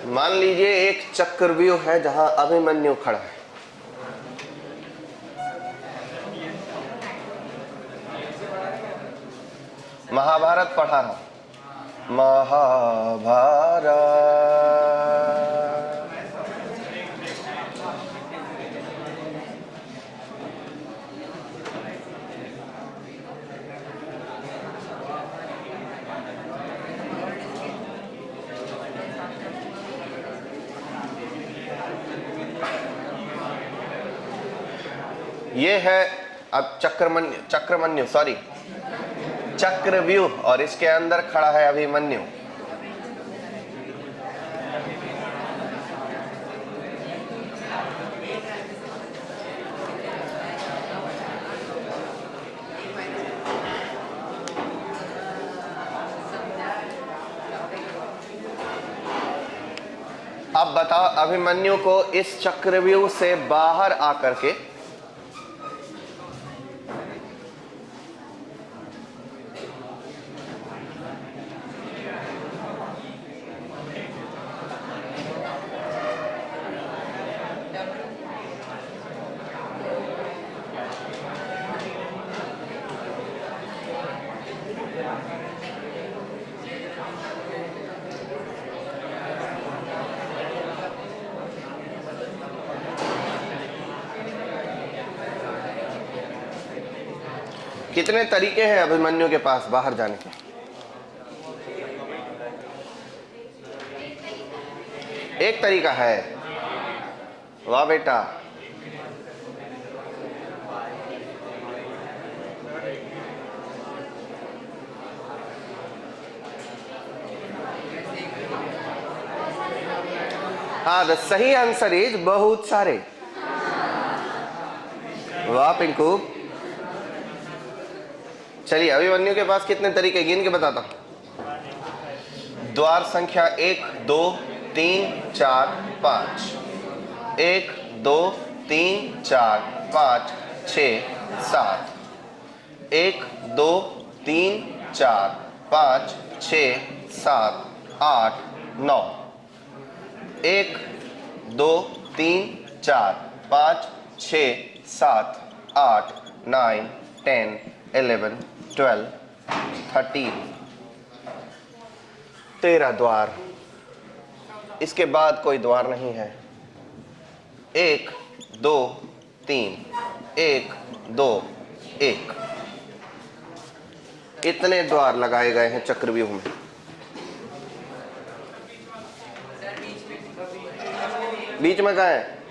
मान लीजिए एक चक्रव्यूह है जहां अभिमन्यु खड़ा है। महाभारत पढ़ा रहा हूं, महाभारत। ये है अब चक्रमन्यु सॉरी चक्रव्यूह, और इसके अंदर खड़ा है अभिमन्यु। अब बताओ अभिमन्यु को इस चक्रव्यूह से बाहर आकर के कितने तरीके हैं अभिमन्यु के पास बाहर जाने के? एक तरीका है। वाह बेटा, हाँ, द सही आंसर इज बहुत सारे। वाह पिंकू। चलिए अभिमन्यु के पास कितने तरीके गिन के बताता हूं। द्वार संख्या 1 2 3 4 5, 1 2 3 4 5 6 7, 1 2 3 4 5 6 7 8 9, 1 2 3 4 5 6 7 8 9 10 11 12 13, 13 द्वार। इसके बाद कोई द्वार नहीं है। 1 2 3 1 2 1, इतने द्वार लगाए गए हैं चक्रव्यूह में। बीच में कहाँ है?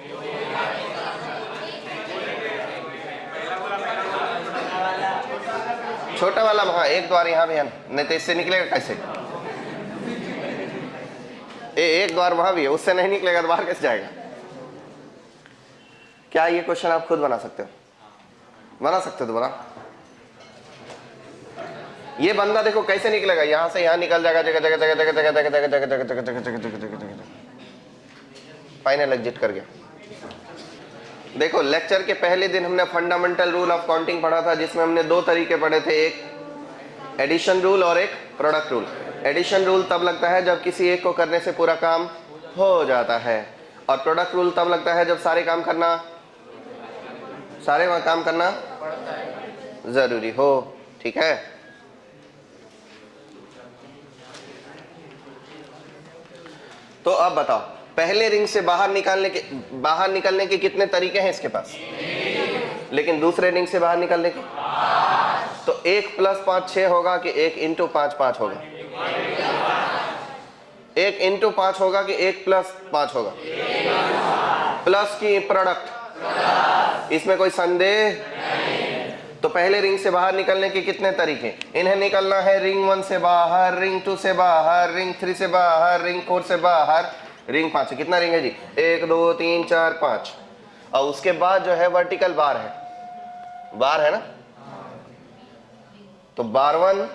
छोटा वाला वहां एक द्वार यहाँ भी है, नहीं तो इससे निकलेगा कैसे? एक द्वार वहां भी है, उससे नहीं निकलेगा तो बाहर कैसे जाएगा? क्या ये क्वेश्चन आप खुद बना सकते हो? बना सकते हो तो बना। ये बंदा देखो कैसे निकलेगा, यहां से यहां निकल जाएगा, जगह जगह जगह जगह जगह जगह जगह जगह जगह जगह जगह जगह जगह जगह जगह, फाइनल एग्जिट कर गया। देखो लेक्चर के पहले दिन हमने फंडामेंटल रूल ऑफ काउंटिंग पढ़ा था, जिसमें हमने दो तरीके पढ़े थे, एक एडिशन रूल और एक प्रोडक्ट रूल। एडिशन रूल तब लगता है जब किसी एक को करने से पूरा काम हो जाता है, और प्रोडक्ट रूल तब लगता है जब सारे काम करना जरूरी हो। ठीक है, तो अब बताओ पहले रिंग से बाहर निकलने के कितने तरीके हैं इसके पास? लेकिन दूसरे रिंग से बाहर निकलने के तो 1 + 5 6 होगा कि 1 × 5 5 होगा? 1 × 5 होगा कि 1 + 5 होगा? प्लस की प्रोडक्ट, इसमें कोई संदेह? तो पहले रिंग से बाहर निकलने के कितने तरीके? इन्हें निकलना है रिंग 1 से बाहर, रिंग 2 से बाहर, रिंग 3 से बाहर, रिंग 4 से बाहर, रिंग 5 से। कितना रिंग है जी? 1 2 3 4 5। और उसके बाद जो है वर्टिकल बार है ना, तो बार 1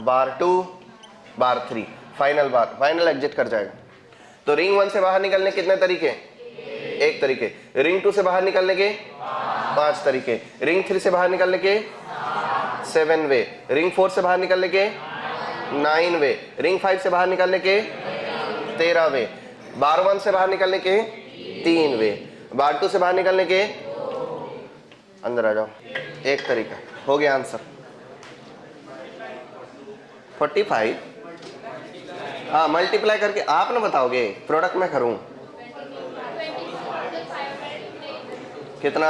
बार 2 बार 3, फाइनल एग्जिट कर जाएगा। तो रिंग 1 से बाहर निकलने कितने तरीके? एक तरीके। रिंग 2 से बाहर निकलने के 5 तरीके। रिंग 3 से बाहर निकलने के 7 वे। रिंग 4 से बाहर निकलने के 9 वे। रिंग 5 से बाहर निकलने के 13 वे। बार 1 से बाहर निकलने के 3 वे, बार 2 से बाहर निकलने के, अंदर आ जाओ, एक तरीका हो गया आंसर 45। हाँ मल्टीप्लाई करके आप ना बताओगे, प्रोडक्ट में करूं कितना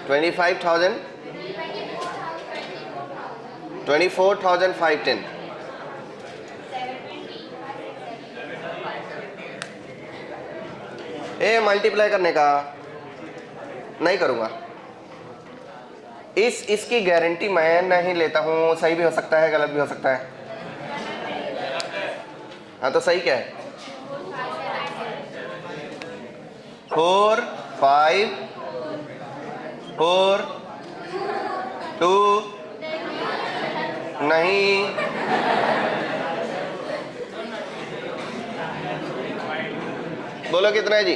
25,000 24,510। ए मल्टीप्लाई करने का नहीं करूंगा, इसकी गारंटी मैं नहीं लेता हूं, सही भी हो सकता है गलत भी हो सकता है। हाँ तो सही क्या है 4 5 4 2 नहीं, बोलो कितना है जी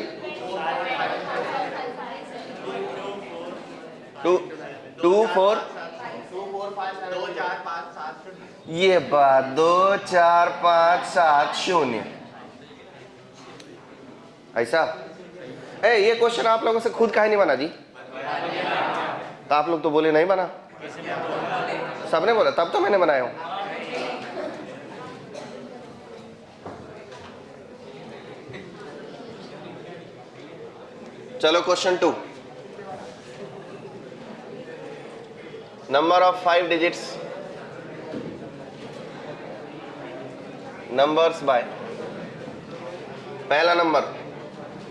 2 2 4 ये बात 2 4 5 7 0 ऐसा। ये क्वेश्चन आप लोगों से खुद काहे नहीं बना जी? तो आप लोग तो बोले नहीं बना, सबने बोला तब तो मैंने बनाया हूं। चलो question 2, number of 5 digits, numbers by, पहला number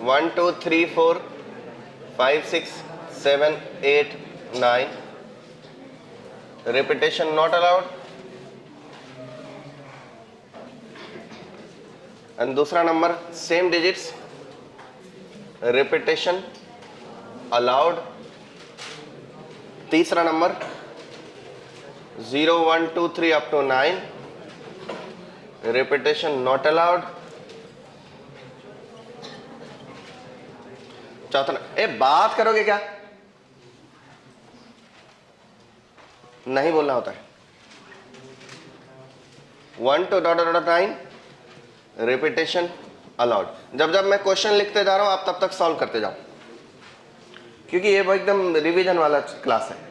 1 2 3 4 5 6 7 8 9, repetition not allowed, and दूसरा number same digits, repetition allowed, तीसरा number 0 1 2 3 up to 9, repetition not allowed, चौथा बात करोगे क्या? नहीं बोलना होता है। 1 to डॉट 9, रिपीटेशन अलाउड। जब जब मैं क्वेश्चन लिखते जा रहा हूं आप तब तक सॉल्व करते जाओ, क्योंकि ये एकदम रिवीजन वाला क्लास है।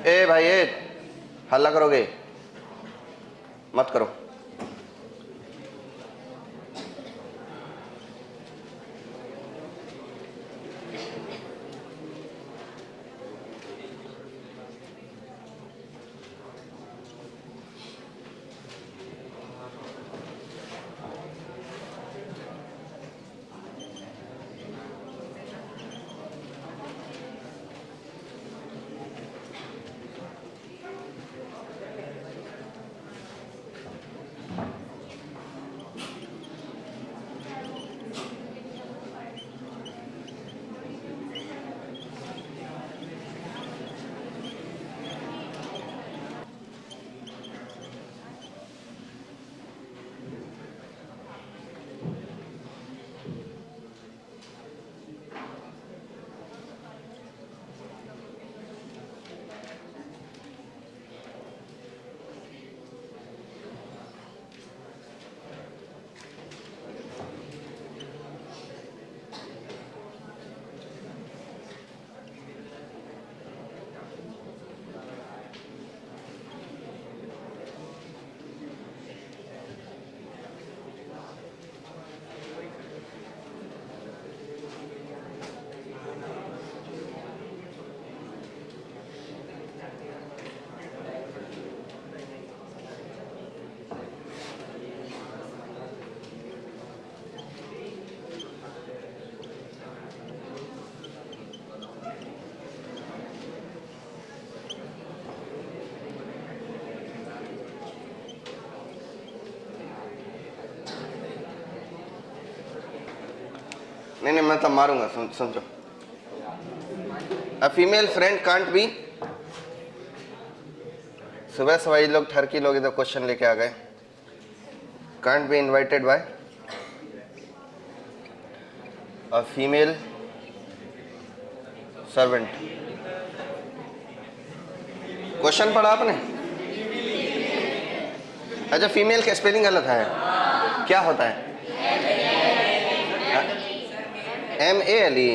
ए भाई हल्ला करोगे मत करो। नहीं नहीं, मैं तब मारूंगा, समझो। अ फीमेल फ्रेंड कांट बी, सुबह सवाई लोग ठरकी लोग इधर क्वेश्चन लेके आ गए। Can't be invited bye a female servant. Question पढ़ा आपने? अच्छा, फीमेल का स्पेलिंग गलत है, क्या होता है? MALE।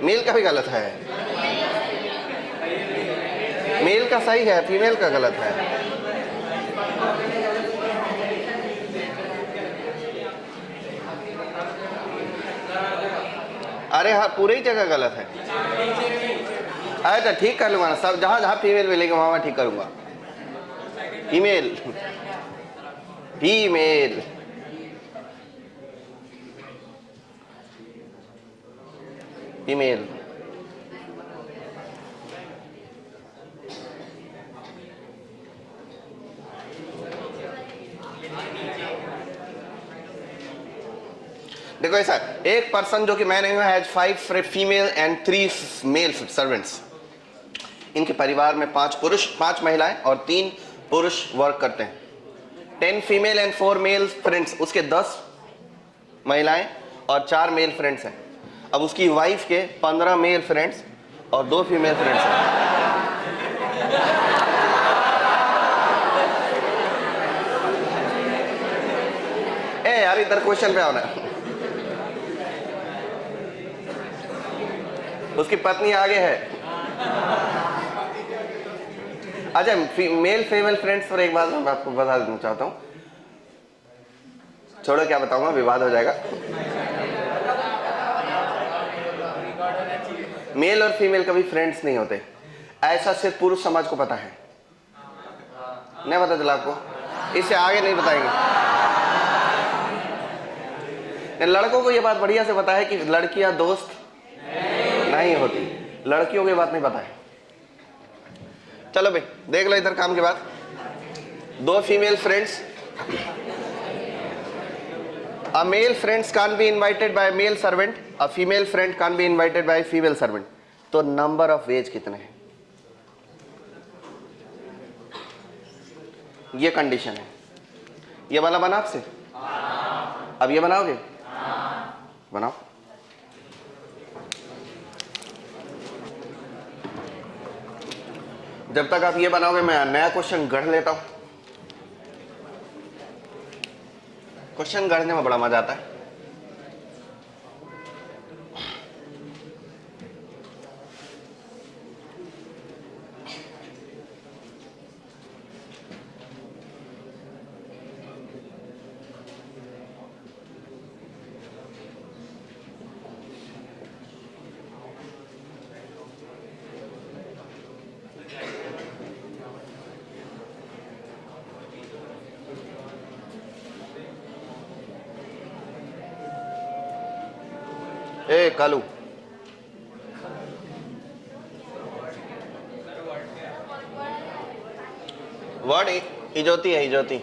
मेल का भी गलत है, मेल का सही है, फीमेल का गलत है। अरे हाँ, पूरी ही जगह गलत है। अच्छा ठीक कर लूंगा ना, सब जहां जहां फीमेल मिलेगी वहां मैं ठीक करूंगा। Female, female, female. देखो ऐसा, एक पर्सन जो कि मैं नहीं हूं, has 5 female and 3 male servants. इनके परिवार में 5 पुरुष, 5 महिलाएं और 3 पुरुष वर्क करते हैं। 10 फीमेल एंड 4 मेल फ्रेंड्स, उसके 10 महिलाएं और 4 मेल फ्रेंड्स हैं। अब उसकी वाइफ के 15 मेल फ्रेंड्स और 2 फीमेल फ्रेंड्स हैं। ए यार, इधर क्वेश्चन पे आओ ना। उसकी पत्नी आगे है। अच्छा, मेल फीमेल फ्रेंड्स पर एक बात मैं आपको बता देना चाहता हूं, छोड़ो क्या बताऊंगा, विवाद हो जाएगा। मेल और फीमेल कभी फ्रेंड्स नहीं होते, ऐसा सिर्फ पुरुष समाज को पता है। नहीं पता चला आपको? इससे आगे नहीं बताएंगे। लड़कों को ये बात बढ़िया से पता है कि लड़कियां दोस्त नहीं होती, लड़कियों की बात नहीं पता है। चलो भाई देख लो इधर काम की बात। 2 female friends, a male friends can be invited by male servant, a female friend can be invited by female servant. तो नंबर ऑफ वेज कितने हैं? ये कंडीशन है। ये वाला बना आपसे? अब ये बनाओगे? बनाओ। जब तक आप ये बनाओगे मैं नया क्वेश्चन गढ़ लेता हूं। क्वेश्चन गढ़ने में बड़ा मजा आता है। ए कालू, वर्ड इजोती है, इजोती।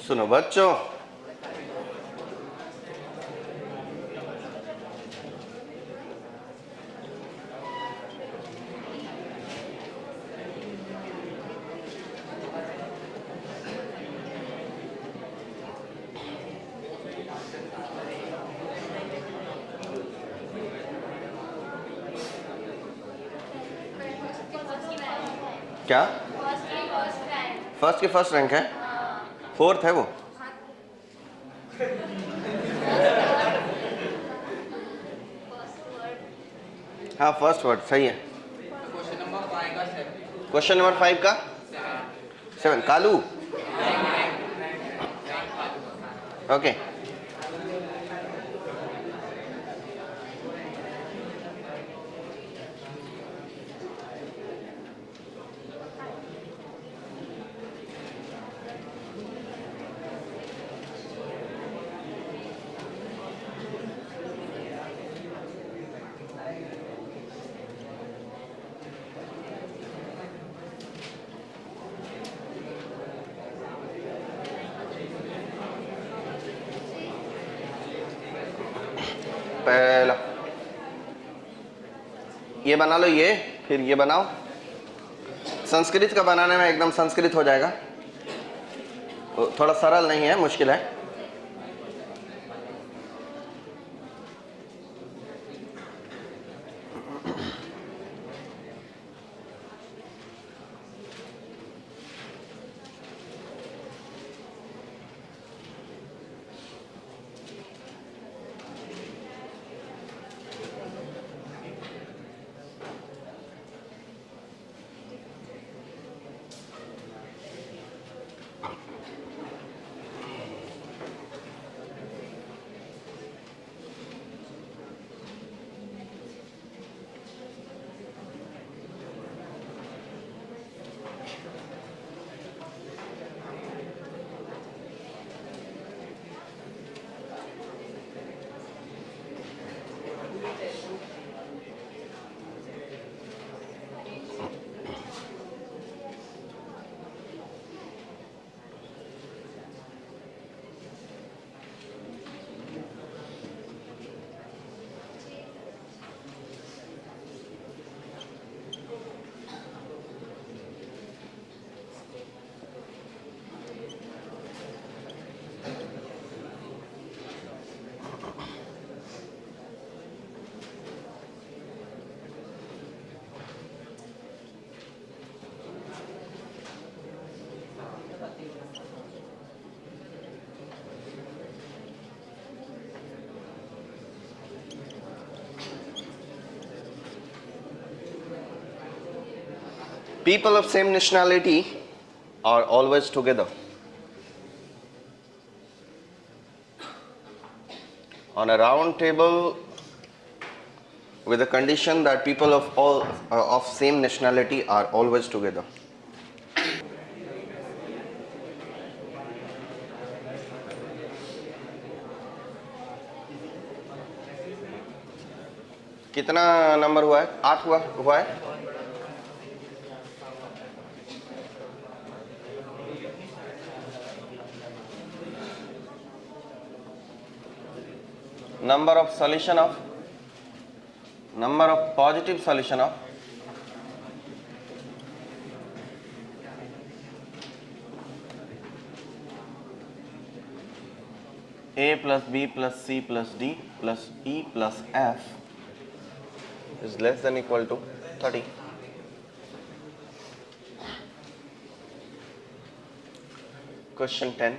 सुनो बच्चों, क्या फर्स्ट की फर्स्ट रैंक है? 4th है वो। हाँ फर्स्ट वर्ड सही है। क्वेश्चन नंबर 5 का 7। कालू ओके। पहला ये बना लो, ये फिर ये बनाओ। संस्कृत का बनाने में एकदम संस्कृत हो जाएगा, थोड़ा सरल नहीं है, मुश्किल है। People of same nationality are always together. On a round table with the condition that people of all of same nationality are always together. कितना नंबर हुआ है? 8 हुआ है। Number of positive solution of A plus B plus C plus D plus E plus F is less than equal to 30. Question 10.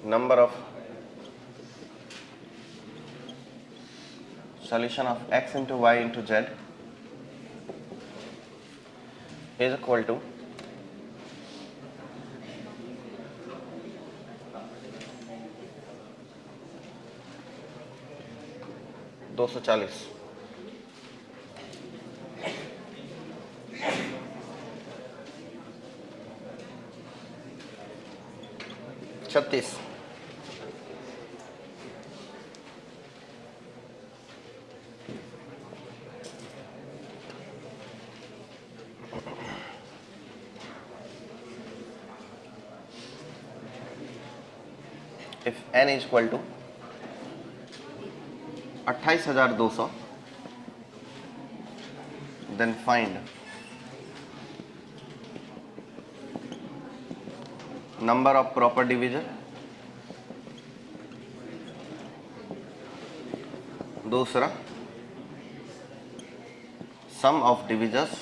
Number of solution of x into y into z is equal to 240. छत्तीस। If n is equal to 28,200, then find number of proper divisor, दूसरा sum of divisors,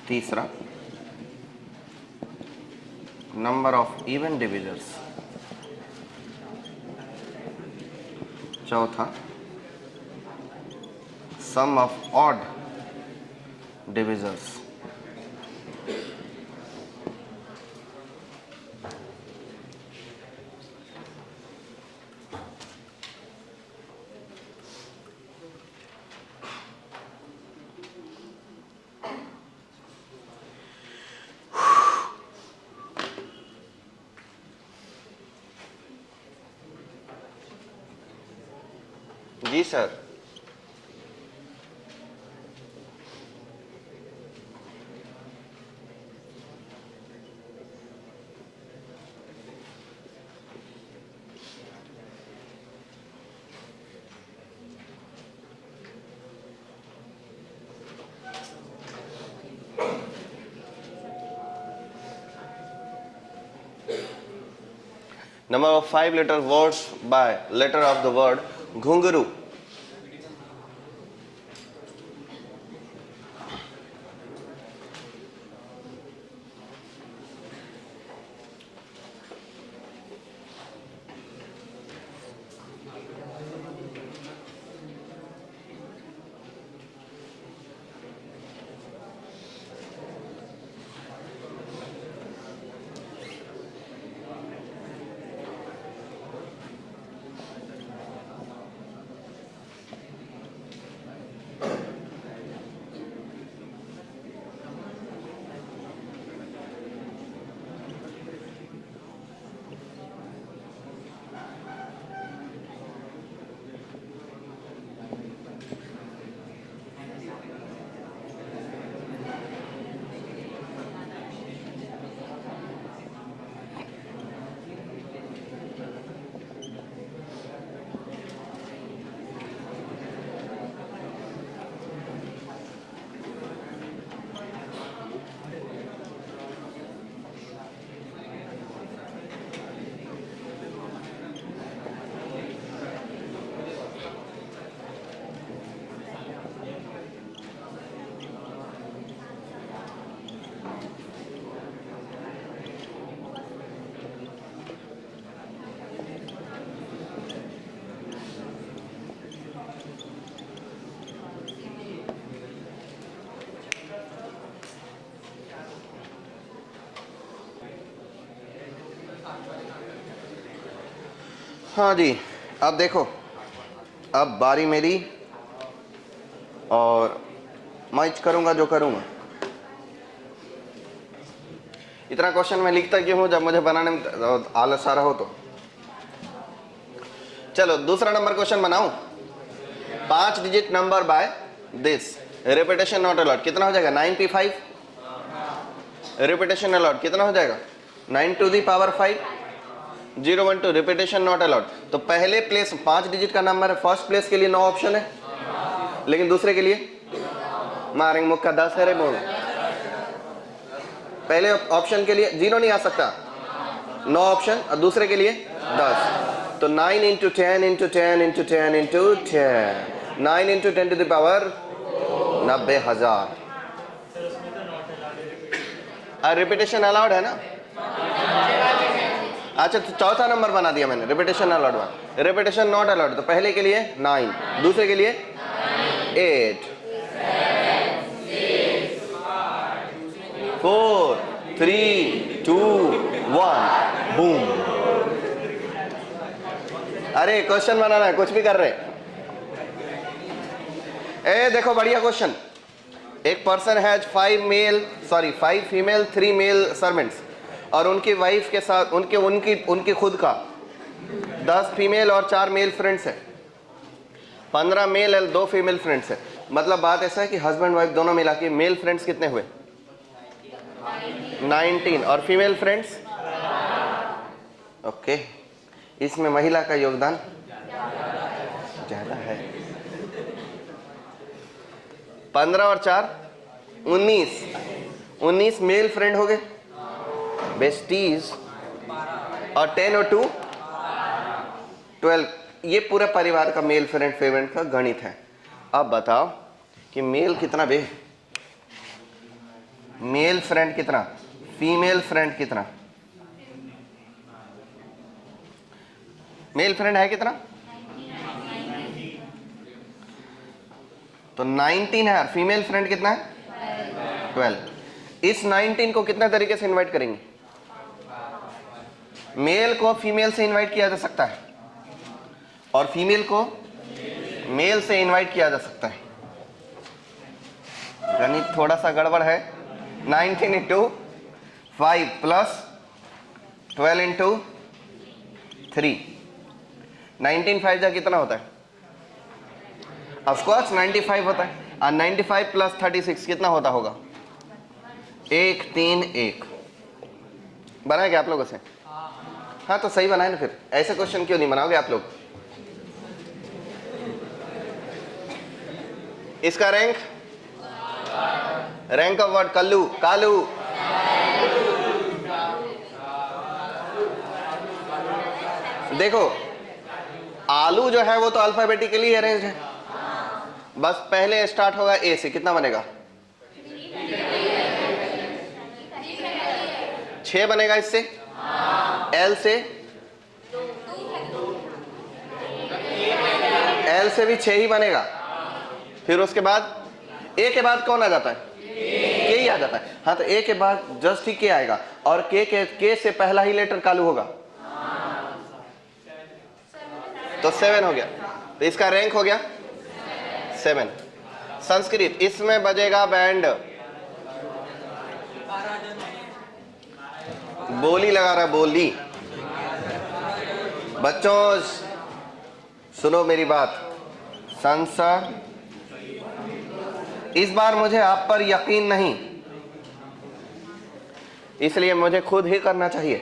तीसरा number of even divisors, चौथा sum of odd divisors, जी sir. Number of 5 letter words by letter of the word घुंघरू। हाँ जी, अब देखो, अब बारी मेरी और मैं करूंगा जो करूंगा। इतना क्वेश्चन मैं लिखता क्यों हूं जब मुझे बनाने में आलस आ रहा हो तो। चलो दूसरा नंबर क्वेश्चन बनाऊं। 5 digit number by this repetition not allowed कितना हो जाएगा 95। रिपीटेशन अलाउड कितना हो जाएगा 9 to the power 5। 012 repetition not allowed. तो पहले प्लेस 5 डिजिट का नंबर है, फर्स्ट प्लेस के लिए 9 ऑप्शन है, लेकिन दूसरे के लिए मारेंगे मुक्का 10 है रे बोल। पहले ऑप्शन के लिए 0 नहीं आ सकता, 9 ऑप्शन, और दूसरे के लिए 10। तो 9 into 10 into 10 into 10 into 10, 9 into 10 to the power 90,000। Repetition allowed है ना। अच्छा, तो चौथा नंबर बना दिया मैंने रिपीटेशन अलाउड में। रिपीटेशन नॉट अलाउड, तो पहले के लिए 9, दूसरे के लिए 8, 4, 3, 2, 1 बूम। अरे क्वेश्चन बनाना है, कुछ भी कर रहे। ए देखो बढ़िया क्वेश्चन। एक person has 5 female 3 male servants, और उनकी वाइफ के साथ उनकी खुद का 10 फीमेल और 4 मेल फ्रेंड्स है। 15 मेल और 2 फीमेल फ्रेंड्स है। मतलब बात ऐसा है कि हस्बैंड वाइफ दोनों मिला के मेल फ्रेंड्स कितने हुए 19, और फीमेल फ्रेंड्स ओके। इसमें महिला का योगदान ज्यादा है। 15 और 4 19 मेल फ्रेंड हो गए बेस्टीज, और 10 और 2 12। ये पूरे परिवार का मेल फ्रेंड फेवरेट का गणित है। अब बताओ कि मेल कितना बे, मेल फ्रेंड कितना, फीमेल फ्रेंड कितना। मेल फ्रेंड है कितना, तो 19 है, और फीमेल फ्रेंड कितना है 12। इस 19 को कितने तरीके से इनवाइट करेंगे। मेल को फीमेल से इनवाइट किया जा सकता है, और फीमेल को मेल से इनवाइट किया जा सकता है। गणित थोड़ा सा गड़बड़ है। 19 इंटू 5 प्लस 12 इंटू 3, 19 5 जा कितना होता है ऑफकोर्स 95 होता है। और 95 प्लस 36 कितना होता होगा? 131 बनाए क्या आप लोगों से? हाँ तो सही बनाए ना, फिर ऐसे क्वेश्चन क्यों नहीं बनाओगे आप लोग? इसका rank, rank of word Kallu, Kalu, देखो आलू जो है वो तो अल्फाबेटिकली अरेंज है, बस पहले स्टार्ट होगा ए से, कितना बनेगा? 6 बनेगा इससे, एल से, एल से भी 6 ही बनेगा। फिर उसके बाद ए के बाद कौन आ जाता है? के ही आ जाता है। हाँ तो ए के बाद जस्ट ही के आएगा, और के से पहला ही लेटर कालू होगा, तो 7 हो गया। तो इसका रैंक हो गया 7। संस्कृत, इसमें बजेगा बैंड, बोली लगा रहा, बोली। बच्चों सुनो मेरी बात, संसार, इस बार मुझे आप पर यकीन नहीं, इसलिए मुझे खुद ही करना चाहिए।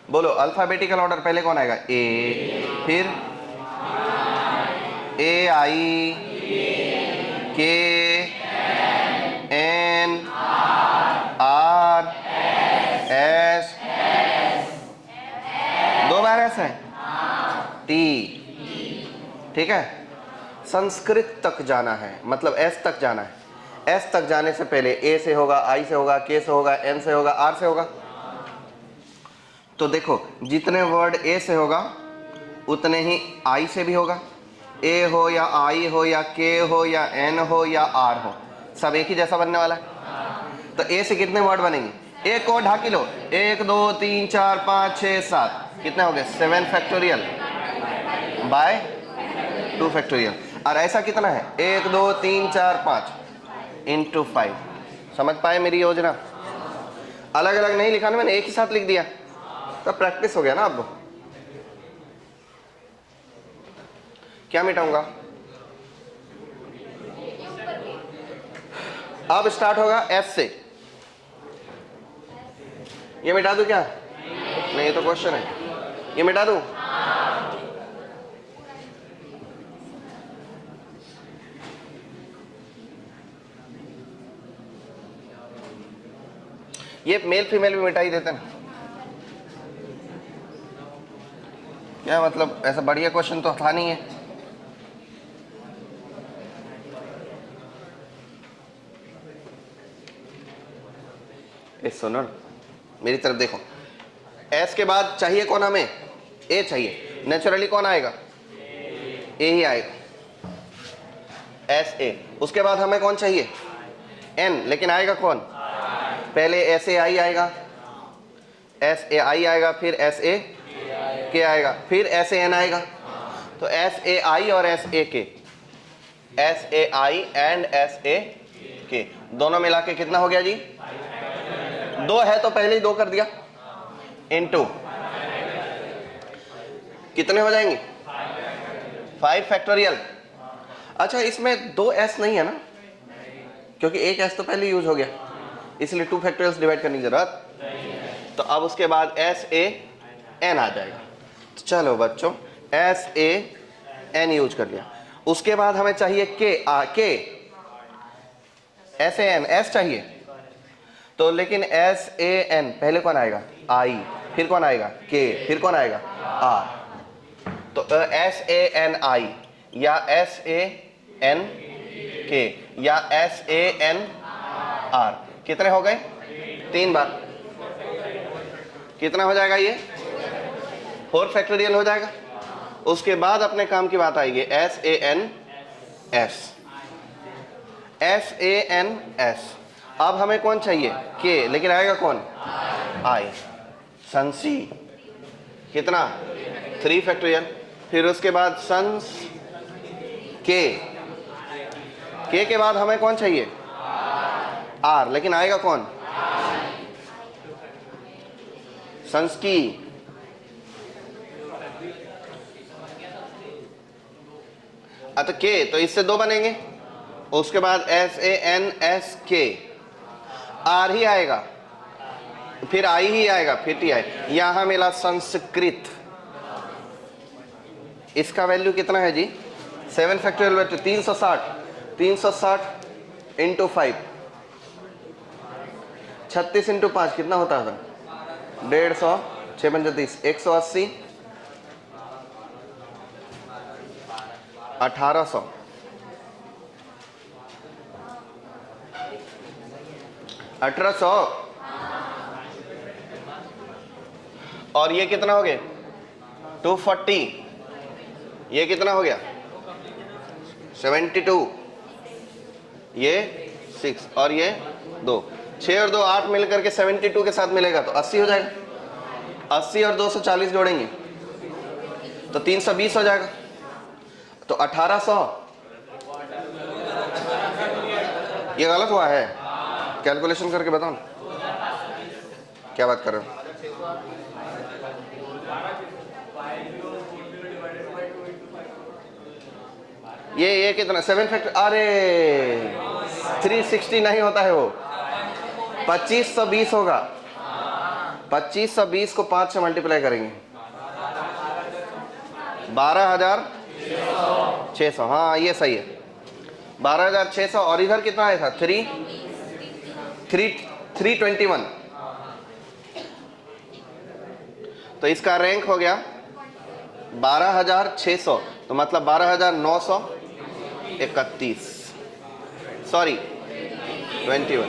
बोलो अल्फाबेटिकल ऑर्डर, पहले कौन आएगा? ए, फिर A I, K, N, R, S, 2 बार एस है, टी, ठीक है। संस्कृत तक जाना है, मतलब एस तक जाना है। एस तक जाने से पहले ए से होगा, आई से होगा, के से होगा, एन से होगा, आर से होगा। तो देखो जितने वर्ड ए से होगा उतने ही आई से भी होगा। ए हो या आई हो या के हो या एन हो या आर हो, सब एक ही जैसा बनने वाला है। तो ए से कितने वर्ड बनेंगे? ए को ढाकी लो, 1 2 3 4 5 6 7, कितने हो गए? 7 फैक्टोरियल बाय 2 फैक्टोरियल। और ऐसा कितना है? 1 2 3 4 5 इंटू 5। समझ पाए मेरी योजना? अलग अलग नहीं लिखा ना मैंने, एक ही साथ लिख दिया, तो प्रैक्टिस हो गया ना। अब क्या मिटाऊंगा? अब स्टार्ट होगा एस से, ये मिटा दूं क्या? नहीं, ये तो क्वेश्चन है, ये मिटा दूं? ये मेल फीमेल भी मिटा ही देते ना, क्या मतलब? ऐसा बढ़िया क्वेश्चन तो था नहीं है। सुनो मेरी तरफ देखो, एस के बाद चाहिए कौन हमें? ए चाहिए। नेचुरली कौन आएगा? ए ही आएगा, एस ए। उसके बाद हमें कौन चाहिए? एन, लेकिन आएगा कौन? पहले एस ए आई आएगा, एस ए आई आएगा, फिर एस ए के आएगा, फिर एस ए एन आएगा। तो एस ए आई और एस ए के, S A I and S A के, दोनों मिला के कितना हो गया जी? 2 है तो पहले ही 2 कर दिया, इनटू कितने हो जाएंगे? 5 फैक्टोरियल। अच्छा इसमें 2 एस नहीं है ना, क्योंकि एक एस तो पहले यूज हो गया, इसलिए 2 फैक्टोरियल डिवाइड करने की जरूरत। तो अब उसके बाद एस ए एन आ जाएगा। तो चलो बच्चों एस ए एन यूज कर लिया। उसके बाद हमें चाहिए के, एस ए एन, एस चाहिए। तो लेकिन एस ए एन पहले कौन आएगा? आई, फिर कौन आएगा? के, फिर कौन आएगा? आर। तो एस ए एन आई या एस ए एन के या एस ए एन आर, कितने हो गए? 3 बार। कितना हो जाएगा ये? 4 फैक्टोरियल हो जाएगा। उसके बाद अपने काम की बात आएगी, S A N S, S A N S. अब हमें कौन चाहिए? के, लेकिन आएगा कौन? आई। संसी कितना? 3 फैक्टोरियल। फिर उसके बाद संस के बाद हमें कौन चाहिए? आर, लेकिन आएगा कौन? संस्की। तो के, तो इससे 2 बनेंगे, उसके बाद SANSK, आर ही आएगा, फिर आई ही आएगा, फिर टी आई। यहां मिला संस्कृत, इसका वैल्यू कितना है जी 7 फैक्टोरियल वैल्यू 360, 360 इंटू 5, 36 इंटू 5 कितना होता था 150, 6 पंजे 30, 180, 1800, 1800, और ये कितना हो गया 240, ये कितना हो गया 72, ये 6 और ये 2, 6 और 2 8 मिल करके 72 के साथ मिलेगा तो 80 हो जाएगा, 80 और 240 जोड़ेंगे तो 320 हो जाएगा, तो 1800। ये गलत हुआ है, कैलकुलेशन करके बताओ ना, क्या बात कर रहे हो। ये कितना 7 फैक्टर, अरे 360 नहीं होता है वो, 2520 होगा, 2520 को 5 से मल्टीप्लाई करेंगे 12600, हाँ ये सही है 12600, और इधर कितना आया था 321, तो इसका रैंक हो गया 12600, तो मतलब 12931, सॉरी 21,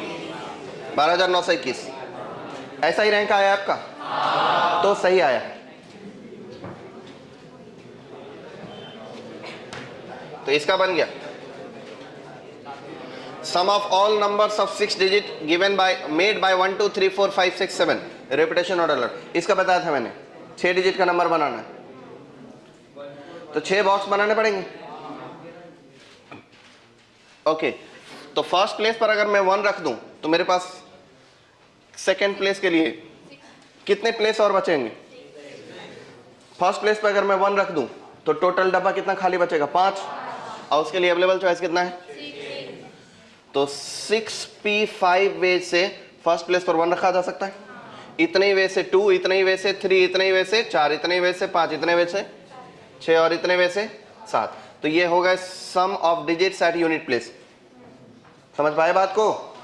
12921, ऐसा ही रैंक आया आपका, तो सही आया। तो इसका बन गया sum of all numbers of 6 digit given by made by 1 2 3 4 5 6 7 repetition order. इसका बताया था मैंने 6 डिजिट का नंबर बनाना है तो 6 बॉक्स बनाने पड़ेंगे। ओके, तो फर्स्ट प्लेस पर अगर मैं 1 रख दूं तो मेरे पास सेकेंड प्लेस के लिए कितने प्लेस और बचेंगे। फर्स्ट प्लेस पर अगर मैं 1 रख दूं तो टोटल डब्बा कितना खाली बचेगा 5, और उसके लिए अवेलेबल चॉइस कितना है, तो 6p5 वे से फर्स्ट प्लेस पर 1 रखा जा सकता है, इतने ही वे से 2, इतने ही वे से 3, इतने ही वे से 4, इतने ही वे से 5, इतने वे से 6 और इतने वे से 7। तो ये होगा sum of digits at unit place. समझ पाए बात को।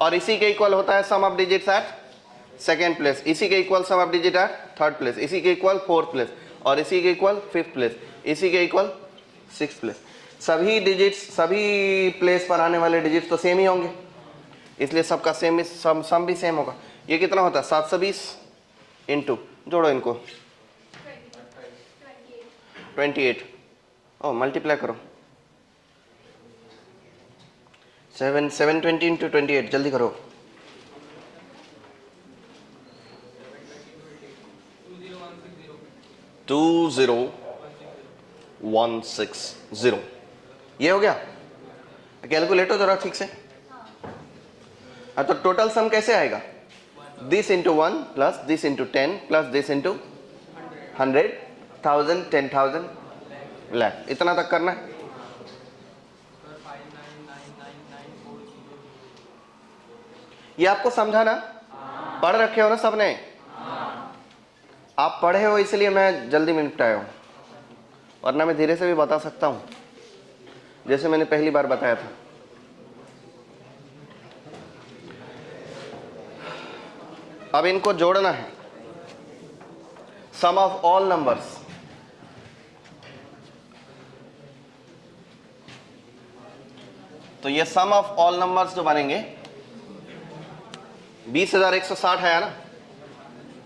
और इसी के इक्वल होता है sum of digits at second place, इसी के equal sum of digit at third place, इसी के इक्वल फोर्थ प्लेस, और इसी के इक्वल फिफ्थ प्लेस, इसी के इक्वल सिक्स्थ प्लेस। सभी डिजिट्स, सभी प्लेस पर आने वाले डिजिट्स तो सेम ही होंगे, इसलिए सबका सेम सम भी सेम होगा। ये कितना होता है 720 इंटू, जोड़ो इनको 28, ओ मल्टीप्लाई करो 720 इंटू 28, जल्दी करो 20160। ये हो गया, कैलकुलेट हो जरा ठीक से। तो टोटल सम कैसे आएगा, this into 1 plus this into 10 plus this into 100, 1000, 10,000, lakh, इतना तक करना है। ये आपको समझाना, पढ़ रखे हो ना सबने, आप पढ़े हो इसलिए मैं जल्दी में निपटाया हूं, वरना मैं धीरे से भी बता सकता हूं जैसे मैंने पहली बार बताया था। अब इनको जोड़ना है, सम ऑफ ऑल नंबर्स। तो ये सम ऑफ ऑल नंबर्स जो बनेंगे 20,160 है ना,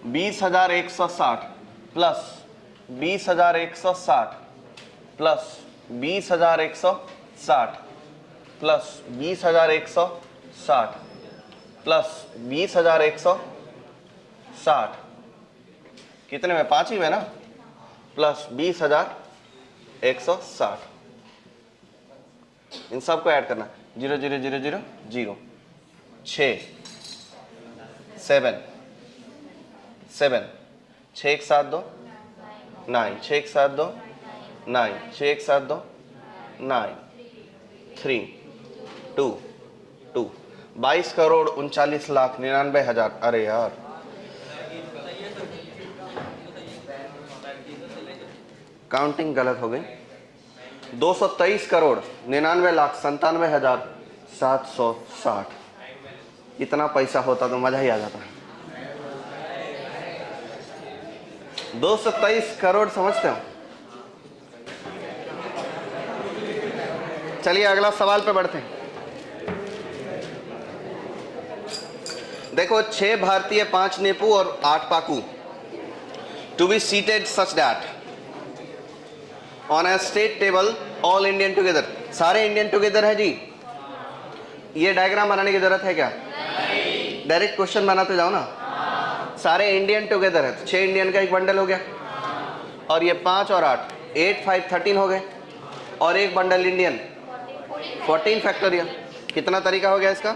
20,160 प्लस 20,160 प्लस 20,160 प्लस 20,160 प्लस 20,160, कितने में 5 ही में ना, प्लस 20,160, इन सबको ऐड करना 0 0 0 0 0, 6 7 7, 6 1 7 2 9, 6 1 7 2 9, 6 1 7 2 9,3,2,2 22,39,99,000। अरे यार काउंटिंग गलत हो गई। 223,99,97,760। इतना पैसा होता तो मजा ही आ जाता। 223 करोड़ समझते हो। चलिए अगला सवाल पे बढ़ते हैं। देखो 6 भारतीय, 5 नेपू और 8 पाकू to be seated such that on a state table all Indian together. सारे इंडियन टुगेदर है जी। ये डायग्राम बनाने की जरूरत है क्या? डायरेक्ट क्वेश्चन बनाते जाओ ना। सारे इंडियन टुगेदर है तो 6 इंडियन का एक बंडल हो गया, और ये 5 और 8 8 5 13 हो गए, और एक बंडल इंडियन 14 फैक्टोरियल। कितना तरीका हो गया इसका?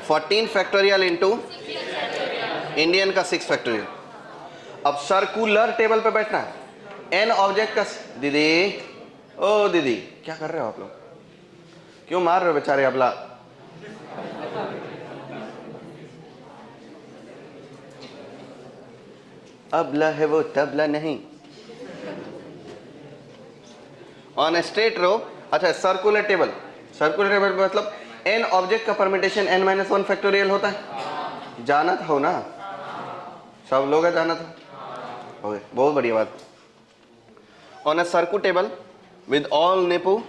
14 फैक्टोरियल इंटू इंडियन का 6 फैक्टोरियल। अब सर्कुलर टेबल पे बैठना है। एन ऑब्जेक्ट का दीदी, ओ दीदी क्या कर रहे हो आप लोग? क्यों मार रहे हो बेचारे अबला? अबला है वो तबला नहीं। ऑन स्ट्रेट रो, अच्छा सर्कुलर टेबल। सर्कुलर टेबल मतलब एन ऑब्जेक्ट का परमिटेशन n-1 फैक्टोरियल होता है। जाना था हो ना सब लोग है, जाना था। ओके बहुत बढ़िया बात। On a circular table with all नेपू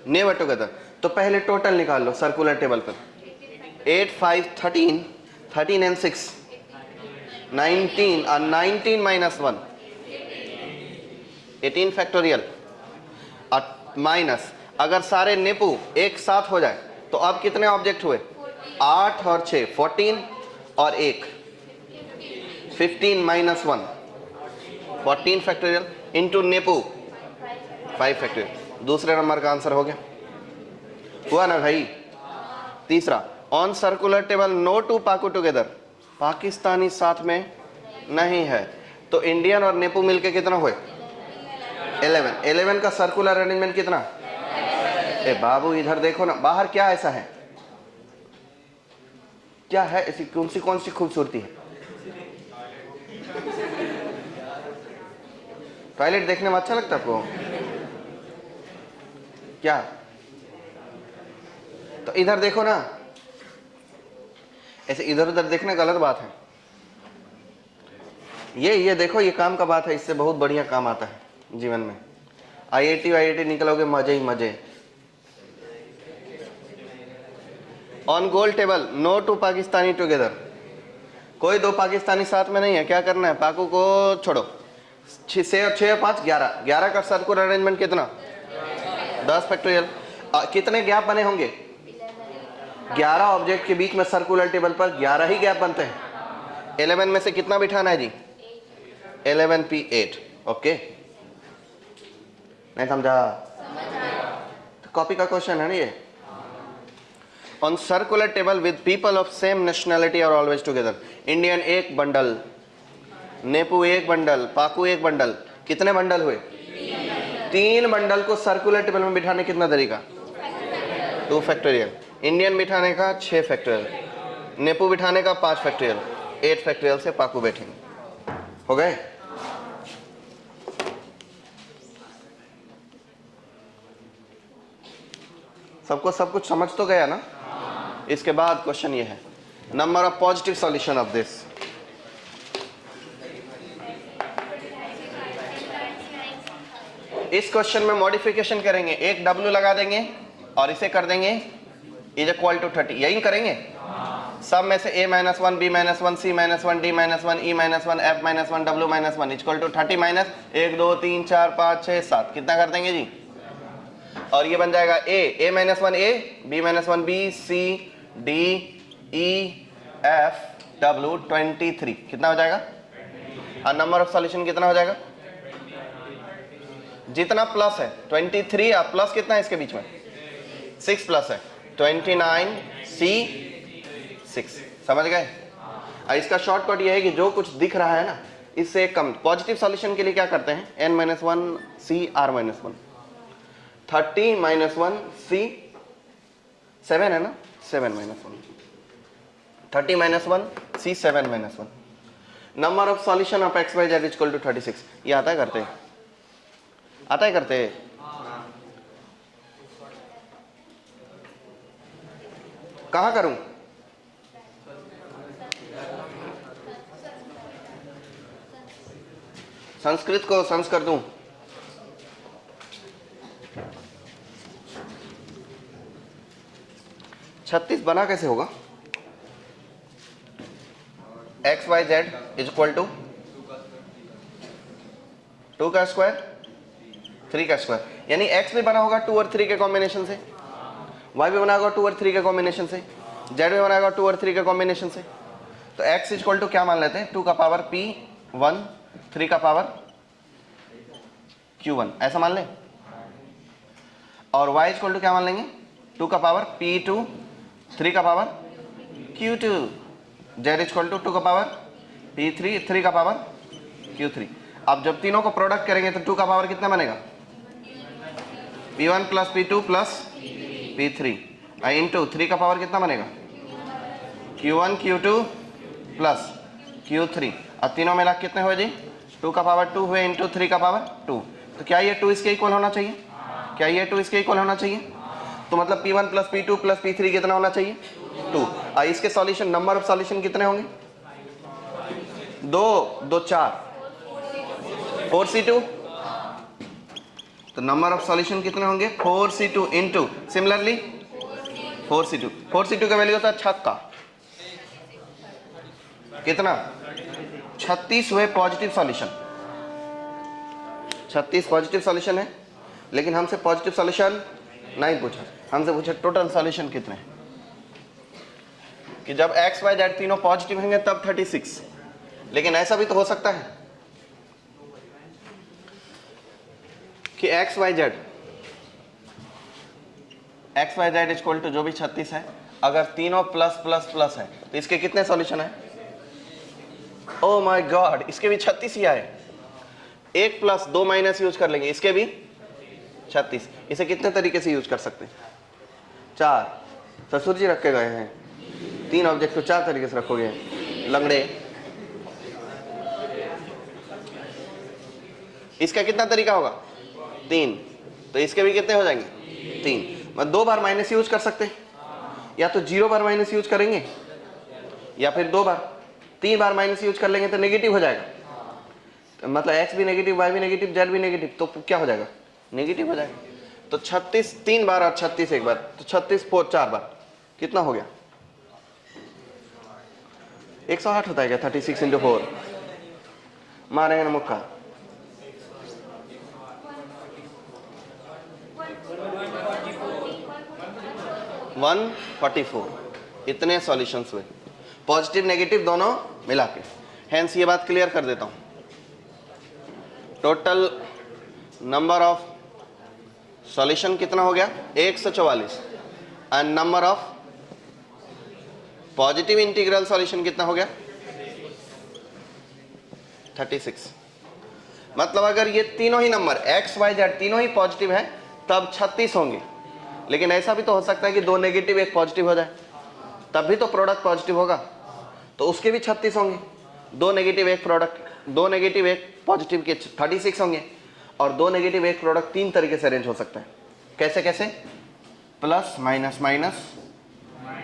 नेवर टुगेदर, तो पहले टोटल निकाल लो सर्कुलर टेबल पर। 8 5 13 13 and 6 19 और 19 minus 1 18 फैक्टोरियल और माइनस, अगर सारे नेपू एक साथ हो जाए तो अब कितने ऑब्जेक्ट हुए? 8 और 6 14 और 1 15 minus 1 14 फैक्टोरियल इंटू नेपू 5 फैक्टोरियल। दूसरे नंबर का आंसर हो गया। हुआ ना भाई? तीसरा, on circular table no two पाकू टुगेदर, पाकिस्तानी साथ में नहीं है, तो इंडियन और नेपू मिलके कितना हुए? 11। 11 का सर्कुलर अरेंजमेंट कितना? ए बाबू इधर देखो ना, बाहर क्या ऐसा है? क्या है ऐसी? कौन सी खूबसूरती है? टॉयलेट देखने में अच्छा लगता है आपको? क्या? तो इधर देखो ना, ऐसे इधर उधर देखना गलत बात है। ये देखो, ये काम का बात है, इससे बहुत बढ़िया काम आता है जीवन में। IIT निकलोगे मजे ही मजे। ऑन गोल table no two Pakistani together, कोई दो पाकिस्तानी साथ में नहीं है। क्या करना है? पाकू को छोड़ो। 6 और 6 और 5 11, 11 का सर्कुलर अरेंजमेंट कितना? 10 फैक्टोरियल। कितने गैप बने होंगे? 11 ऑब्जेक्ट के बीच में सर्कुलर टेबल पर 11 ही गैप बनते हैं। 11 में से कितना बिठाना है जी? 11p8। ओके, नहीं समझा? तो कॉपी का क्वेश्चन है ना ये। On circular table with people of same nationality are always together, Indian एक बंडल, नेपू एक बंडल, पाकू एक बंडल। कितने बंडल हुए? 3 बंडल को सर्कुलर टेबल में बिठाने कितना तरीका? 2 फैक्टोरियल। इंडियन बिठाने का 6 फैक्टोरियल, नेपू बिठाने का 5 फैक्टोरियल, 8 फैक्टोरियल से पाकू बैठेंगे। हो गए? सबको सब कुछ समझ तो गया ना? इसके बाद क्वेश्चन ये है, number of positive solution of this. इस क्वेश्चन में मॉडिफिकेशन करेंगे, एक W लगा देंगे और इसे कर देंगे इज इक्वल टू 30। यही करेंगे। सब में से a-1 b-1 c-1 d-1 e-1 f-1 w-1 equal to 30 minus 1 2 3 4 5 6 7। कितना कर देंगे जी? और ये बन जाएगा a-1 a, b-1 b, c, d, e, f, w 23। कितना हो जाएगा? और नंबर ऑफ सॉल्यूशन कितना हो जाएगा? जितना प्लस है 23 और प्लस कितना है इसके बीच में? 6 प्लस है 29 c 6। समझ गए? इसका शॉर्टकट ये है कि जो कुछ दिख रहा है ना, इससे कम। पॉजिटिव सॉल्यूशन के लिए क्या करते हैं, n-1 c r-1, 30 - 1 c 7 है ना, 7 - 1, 30 - 1 c 7 - 1, number of solution of x y z equal to 36। ये आता है करते, आता है करते। कहाँ करूं, संस्कृत को संस्कृत दूं, छत्तीस बना कैसे होगा, X Y Z is equal to 2 का स्क्वायर 3 का स्क्वायर, यानी x भी बना होगा 2 और 3 के कॉम्बिनेशन से, y भी बना होगा 2 और 3 के कॉम्बिनेशन से, z भी बना होगा 2 और 3 के कॉम्बिनेशन से। तो x इज इक्वल टू क्या मान लेते हैं, 2 का पावर p1 3 का पावर q1 ऐसा मान लें, और y इज इक्वल टू क्या मान लेंगे, 2 का पावर p2 3 का power q2, z is equal to 2 का पावर p3 3 का पावर q3। अब जब तीनों को प्रोडक्ट करेंगे तो 2 का पावर कितना बनेगा, p1 plus p2 plus p3 into 3 का पावर कितना बनेगा, q1 q2 प्लस q3। अब तीनों मिला कितने हुए जी, 2 का पावर 2 हुए इंटू 3 का पावर 2। तो क्या ये 2 इसके इक्वल होना चाहिए, क्या ये 2 इसके इक्वल होना चाहिए, तो मतलब p1 plus p2 plus p3 कितना होना चाहिए, 2। इसके सॉल्यूशन, नंबर ऑफ सॉल्यूशन कितने होंगे, 2 2 4 4c2, तो नंबर ऑफ सॉल्यूशन कितने होंगे 4c2 into similarly 4c2। 4c2 का वैल्यू होता है 6 का कितना, 36 हुए पॉजिटिव सॉल्यूशन, 36 पॉजिटिव सॉल्यूशन है। लेकिन हमसे पॉजिटिव सॉल्यूशन नहीं पूछा, हमसे पूछा टोटल सॉल्यूशन कितने, कि जब x y z तीनों पॉजिटिव होंगे तब 36। लेकिन ऐसा भी तो हो सकता है कि x y z equal to जो भी 36 है, अगर तीनों प्लस प्लस प्लस है तो इसके कितने सॉल्यूशन है, ओ माय गॉड, इसके भी 36 ही आए। 1 प्लस 2 माइनस यूज कर लेंगे, इसके भी 36। इसे कितने तरीके से यूज कर सकते हैं, 4। ससुर जी रख के गए हैं, 3 ऑब्जेक्ट को 4 तरीके से रखोगे, लंगड़े। इसका कितना तरीका होगा, 3, तो इसके भी कितने हो जाएंगे, 3। मतलब 2 बार माइनस यूज कर सकते हैं, या तो 0 बार माइनस यूज करेंगे, या फिर 2 बार। 3 बार माइनस यूज कर लेंगे तो नेगेटिव हो जाएगा, तो मतलब x भी नेगेटिव, y भी नेगेटिव, z भी नेगेटिव, तो क्या हो जाएगा, नेगेटिव हो जाएगा। तो 36 3 बार और 36 एक बार, तो 36 4 बार कितना हो गया, 108 होता है क्या, 36 × 4 मारेंगे ना मुक्का। 144 इतने सॉल्यूशंस हुए, पॉजिटिव नेगेटिव दोनों मिला के। हेंस ये बात क्लियर कर देता हूं, टोटल नंबर ऑफ सॉल्यूशन कितना हो गया 144, and number of positive integral solution कितना हो गया 36। मतलब अगर ये तीनों ही नंबर x y z तीनों ही पॉजिटिव है तब 36 होंगे। लेकिन ऐसा भी तो हो सकता है कि 2 नेगेटिव 1 पॉजिटिव हो जाए, तब भी तो प्रोडक्ट पॉजिटिव होगा, तो उसके भी 36 होंगे। 2 नेगेटिव 1 प्रोडक्ट, 2 नेगेटिव 1 पॉजिटिव के 36 होंगे, और 2 नेगेटिव 1 प्रोडक्ट 3 तरीके से अरेंज हो सकता है। कैसे कैसे, plus minus minus,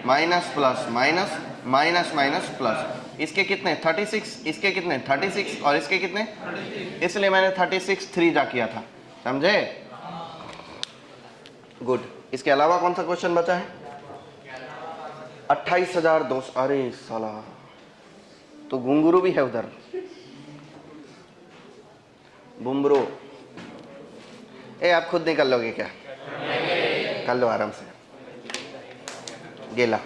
minus plus minus, minus minus plus. इसके कितने 36, इसके कितने 36, और इसके कितने, इसलिए मैंने 36 3 जा किया था, समझे। गुड। इसके अलावा कौन सा क्वेश्चन बचा है, 28,200। अरे साला, तो घुंगरू भी है उधर, बुम्बरो। आप खुद निकल लोगे क्या, कर लो आराम से, गेला।